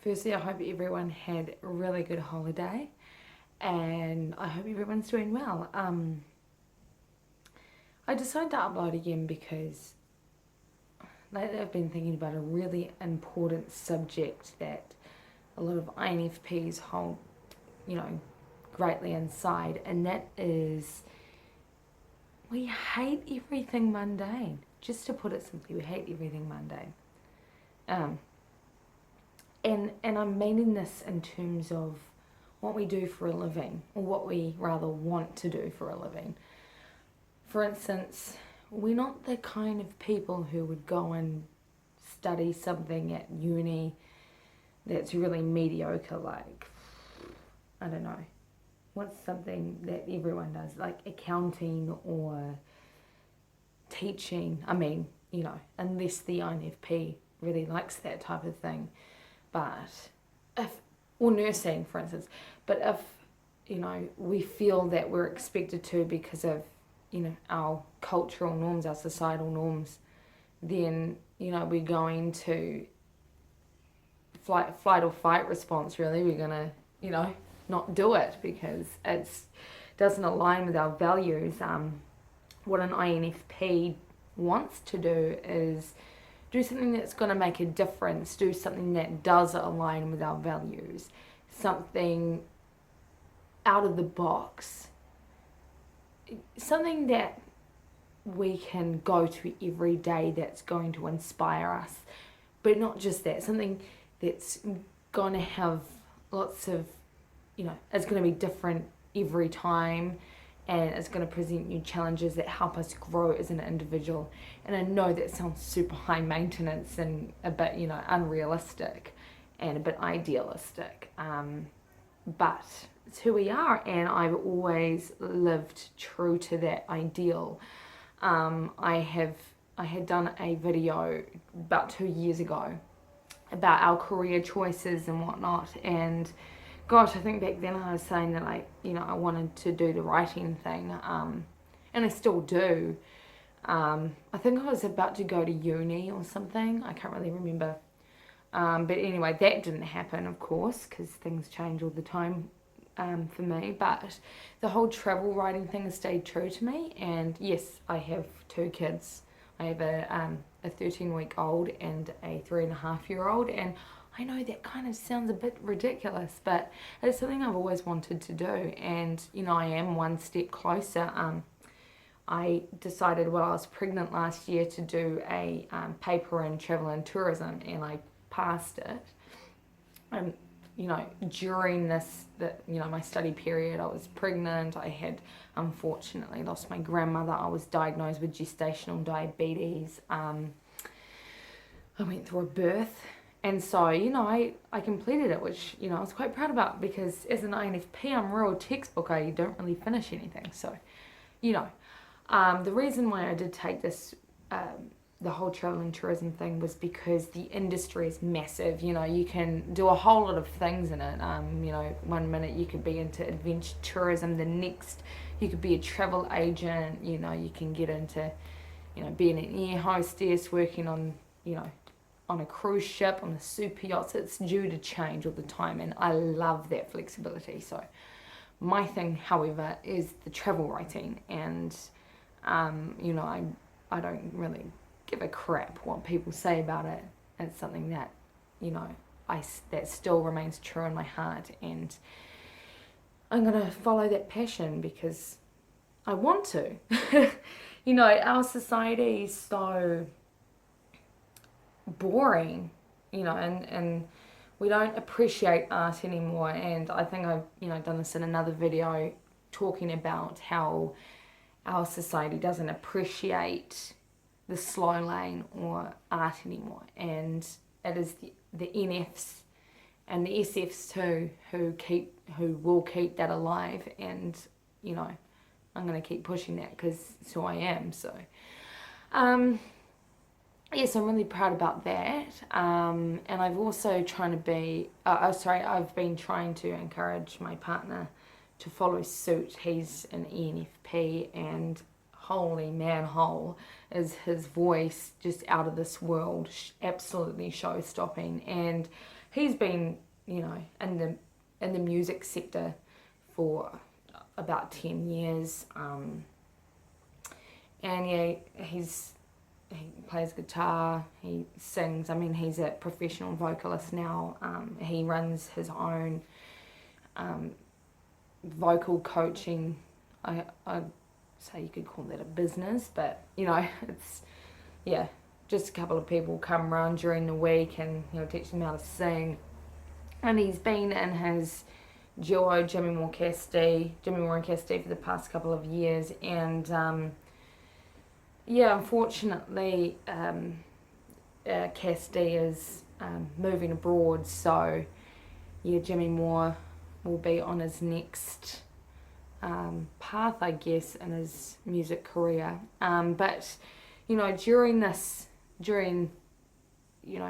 Firstly, I hope everyone had a really good holiday, and I hope everyone's doing well. I decided to upload again because lately I've been thinking about a really important subject that a lot of INFPs hold, greatly inside, and that is we hate everything mundane. Just to put it simply, we hate everything mundane. And I'm meaning this in terms of what we do for a living, or what we rather want to do for a living. For instance, we're not the kind of people who would go and study something at uni that's really mediocre, like, I don't know, what's something that everyone does, like accounting or teaching. Unless the INFP really likes that type of thing. Or nursing, for instance. But if, we feel that we're expected to because of, our cultural norms, our societal norms, then, we're going to flight or fight response, really. We're going to, not do it because it doesn't align with our values. What an INFP wants to do is do something that's going to make a difference, do something that does align with our values, something out of the box, something that we can go to every day that's going to inspire us. But not just that, something that's going to have lots of, it's going to be different every time, and it's going to present new challenges that help us grow as an individual. And I know that sounds super high maintenance and a bit, unrealistic and a bit idealistic. But it's who we are, and I've always lived true to that ideal. I had done a video about 2 years ago about our career choices and whatnot, and gosh, I think back then I was saying that I wanted to do the writing thing, and I still do. I think I was about to go to uni or something. I can't really remember. But anyway, that didn't happen, of course, because things change all the time for me. But the whole travel writing thing has stayed true to me. And yes, I have 2 kids. I have a 13-week-old and a 3.5-year-old, and I know that kind of sounds a bit ridiculous, but it's something I've always wanted to do, and I am one step closer. I decided while I was pregnant last year to do a paper in travel and tourism, and I passed it. During my study period, I was pregnant. I had unfortunately lost my grandmother. I was diagnosed with gestational diabetes. I went through a birth. And so, I completed it, which, I was quite proud about, because as an INFP, I'm real textbook. I don't really finish anything. So, the reason why I did take this, the whole travel and tourism thing, was because the industry is massive. You can do a whole lot of things in it. One minute you could be into adventure tourism, the next you could be a travel agent. You can get into, being an air hostess, working on, on a cruise ship, on the super yachts. It's due to change all the time, and I love that flexibility. So my thing, however, is the travel writing, and I don't really give a crap what people say about it. It's something that that still remains true in my heart, and I'm gonna follow that passion because I want to. Our society is so boring, and we don't appreciate art anymore. And I think I've done this in another video, talking about how our society doesn't appreciate the slow lane or art anymore, and it is the NFs and the SFs too who will keep that alive. And I'm going to keep pushing that because it's who I am. So yes, I'm really proud about that. And I've also I've been trying to encourage my partner to follow suit. He's an ENFP, and holy manhole, is his voice just out of this world, absolutely show-stopping. And he's been, you know, in the music sector for about 10 years. And yeah, he plays guitar, he sings. I mean, he's a professional vocalist now. He runs his own vocal coaching. I'd say you could call that a business, but you know, it's, yeah, just a couple of people come around during the week and teach them how to sing. And he's been in his duo Jimmy Moore and Cassidy for the past couple of years, and yeah, unfortunately, Cassidy is moving abroad, so yeah, Jimmy Moore will be on his next path, I guess, in his music career. But during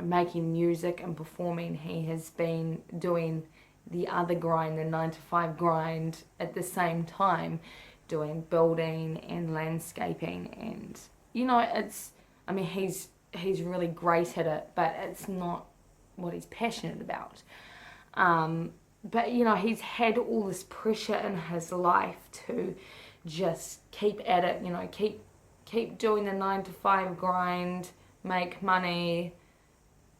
making music and performing, he has been doing the other grind, the 9 to 5 grind, at the same time, doing building and landscaping. And he's really great at it, but it's not what he's passionate about. But he's had all this pressure in his life to just keep at it, keep doing the 9 to 5 grind, make money,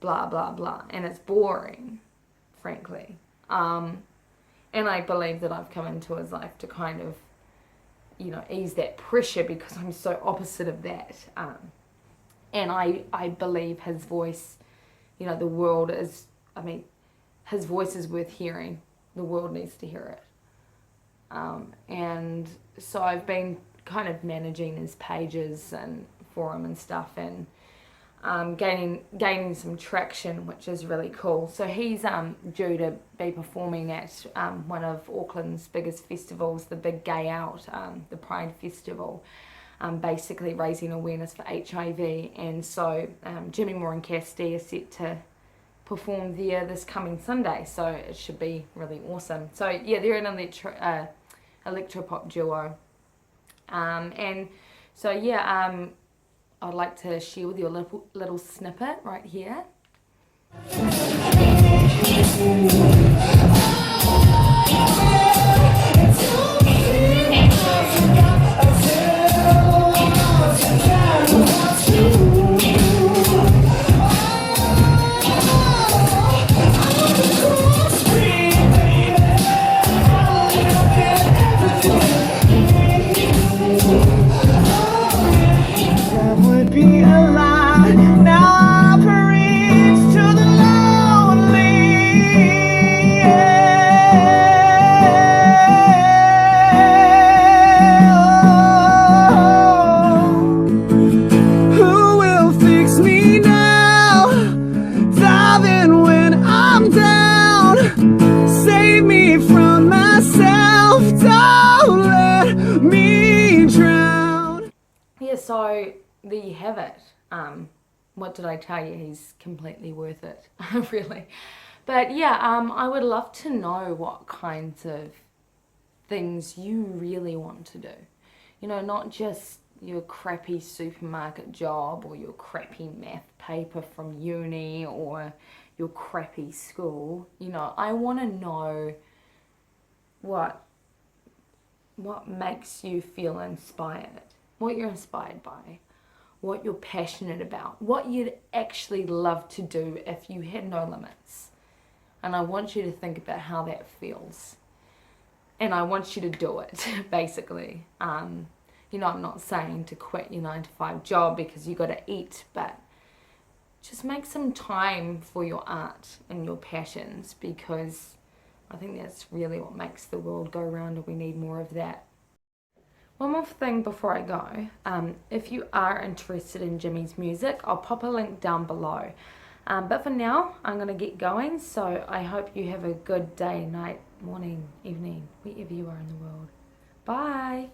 blah blah blah, and it's boring, frankly. And I believe that I've come into his life to kind of ease that pressure, because I'm so opposite of that. And I believe his voice, the world is, his voice is worth hearing. The world needs to hear it. And so I've been kind of managing his pages and forum and stuff, and gaining some traction, which is really cool. So he's due to be performing at one of Auckland's biggest festivals, the Big Gay Out, the Pride Festival, basically raising awareness for HIV. And so Jimmy Moore and Cassidy are set to perform there this coming Sunday, so it should be really awesome. So yeah, they're an electropop duo, and so yeah, I'd like to share with you a little snippet right here. So there you have it. What did I tell you? He's completely worth it, really. But yeah, I would love to know what kinds of things you really want to do. Not just your crappy supermarket job or your crappy math paper from uni or your crappy school. I want to know what makes you feel inspired. What you're inspired by, what you're passionate about, what you'd actually love to do if you had no limits. And I want you to think about how that feels. And I want you to do it, basically. I'm not saying to quit your 9 to 5 job because you got to eat, but just make some time for your art and your passions, because I think that's really what makes the world go round, and we need more of that. One more thing before I go, if you are interested in Jimmy's music, I'll pop a link down below. But for now, I'm going to get going, so I hope you have a good day, night, morning, evening, wherever you are in the world. Bye!